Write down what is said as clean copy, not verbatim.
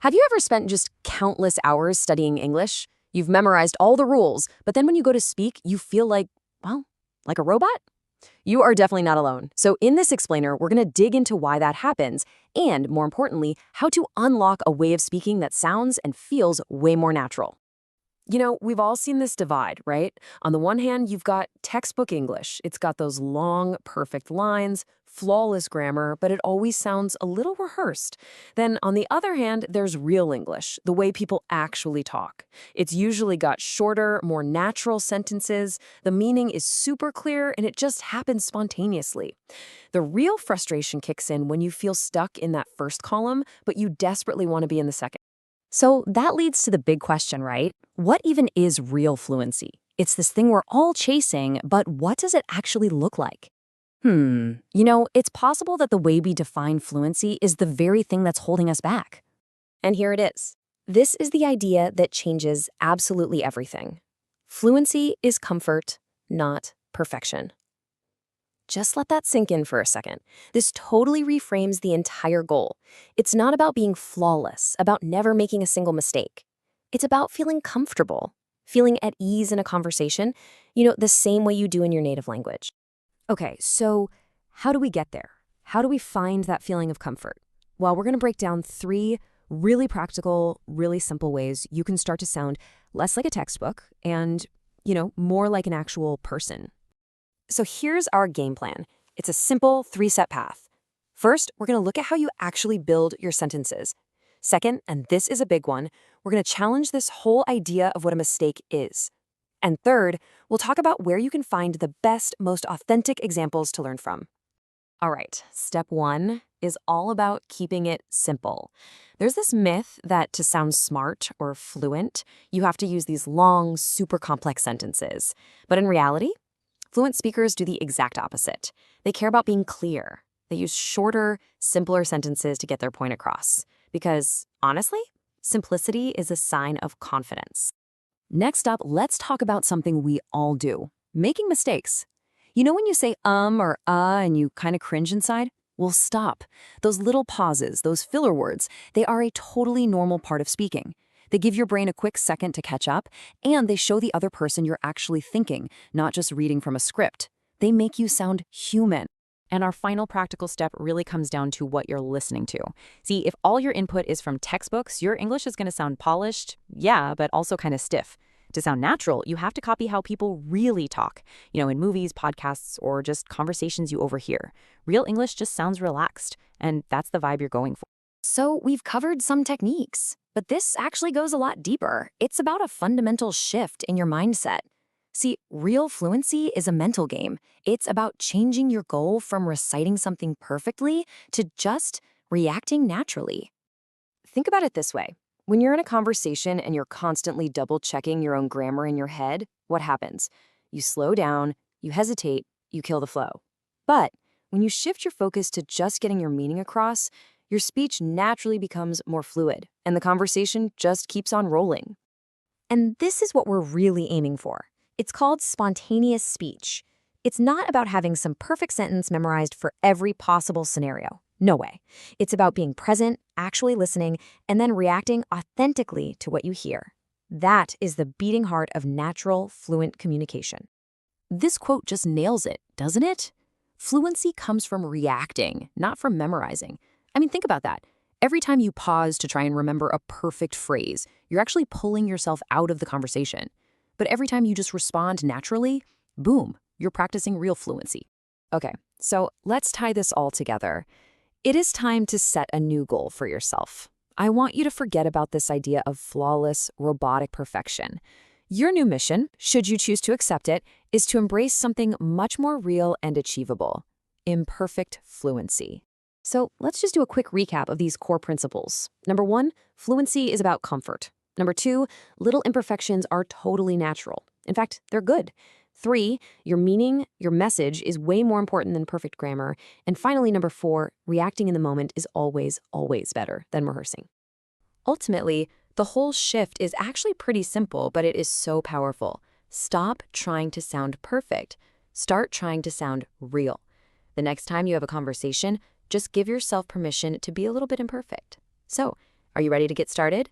Have you ever spent just countless hours studying English? You've memorized all the rules, but then when you go to speak, you feel like, well, like a robot? You are definitely not alone. So in this explainer, we're going to dig into why that happens and, more importantly, how to unlock a way of speaking that sounds and feels way more natural. We've all seen this divide, right? On the one hand, you've got textbook English. It's got those long, perfect lines, flawless grammar, but it always sounds a little rehearsed. Then on the other hand, there's real English, the way people actually talk. It's usually got shorter, more natural sentences. The meaning is super clear, and it just happens spontaneously. The real frustration kicks in when you feel stuck in that first column, but you desperately want to be in the second. So that leads to the big question, right? What even is real fluency? It's this thing we're all chasing, but what does it actually look like? It's possible that the way we define fluency is the very thing that's holding us back. And here it is. This is the idea that changes absolutely everything. Fluency is comfort, not perfection. Just let that sink in for a second. This totally reframes the entire goal. It's not about being flawless, about never making a single mistake. It's about feeling comfortable, feeling at ease in a conversation, the same way you do in your native language. Okay, so how do we get there? How do we find that feeling of comfort? Well, we're going to break down 3 really practical, really simple ways you can start to sound less like a textbook and, more like an actual person. So here's our game plan. It's a simple 3-step path. First, we're going to look at how you actually build your sentences. Second, and this is a big one, we're going to challenge this whole idea of what a mistake is. And third, we'll talk about where you can find the best, most authentic examples to learn from. All right, step 1 is all about keeping it simple. There's this myth that to sound smart or fluent, you have to use these long, super complex sentences. But in reality, fluent speakers do the exact opposite. They care about being clear. They use shorter, simpler sentences to get their point across. Because, honestly, simplicity is a sign of confidence. Next up, let's talk about something we all do, making mistakes. When you say or and you kind of cringe inside? Well, stop. Those little pauses, those filler words, they are a totally normal part of speaking. They give your brain a quick second to catch up, and they show the other person you're actually thinking, not just reading from a script. They make you sound human. And our final practical step really comes down to what you're listening to. See, if all your input is from textbooks, your English is going to sound polished, yeah, but also kind of stiff. To sound natural, you have to copy how people really talk, in movies, podcasts, or just conversations you overhear. Real English just sounds relaxed, and that's the vibe you're going for. So we've covered some techniques, but this actually goes a lot deeper. It's about a fundamental shift in your mindset. See, real fluency is a mental game. It's about changing your goal from reciting something perfectly to just reacting naturally. Think about it this way. When you're in a conversation and you're constantly double-checking your own grammar in your head, what happens? You slow down, you hesitate, you kill the flow. But when you shift your focus to just getting your meaning across, your speech naturally becomes more fluid, and the conversation just keeps on rolling. And this is what we're really aiming for. It's called spontaneous speech. It's not about having some perfect sentence memorized for every possible scenario. No way. It's about being present, actually listening, and then reacting authentically to what you hear. That is the beating heart of natural, fluent communication. This quote just nails it, doesn't it? Fluency comes from reacting, not from memorizing. Think about that. Every time you pause to try and remember a perfect phrase, you're actually pulling yourself out of the conversation. But every time you just respond naturally, boom, you're practicing real fluency. Okay, so let's tie this all together. It is time to set a new goal for yourself. I want you to forget about this idea of flawless, robotic perfection. Your new mission, should you choose to accept it, is to embrace something much more real and achievable: imperfect fluency. So let's just do a quick recap of these core principles. Number 1, fluency is about comfort. Number 2, little imperfections are totally natural. In fact, they're good. 3, your meaning, your message is way more important than perfect grammar. And finally, number 4, reacting in the moment is always, always better than rehearsing. Ultimately, the whole shift is actually pretty simple, but it is so powerful. Stop trying to sound perfect. Start trying to sound real. The next time you have a conversation, just give yourself permission to be a little bit imperfect. So, Are you ready to get started?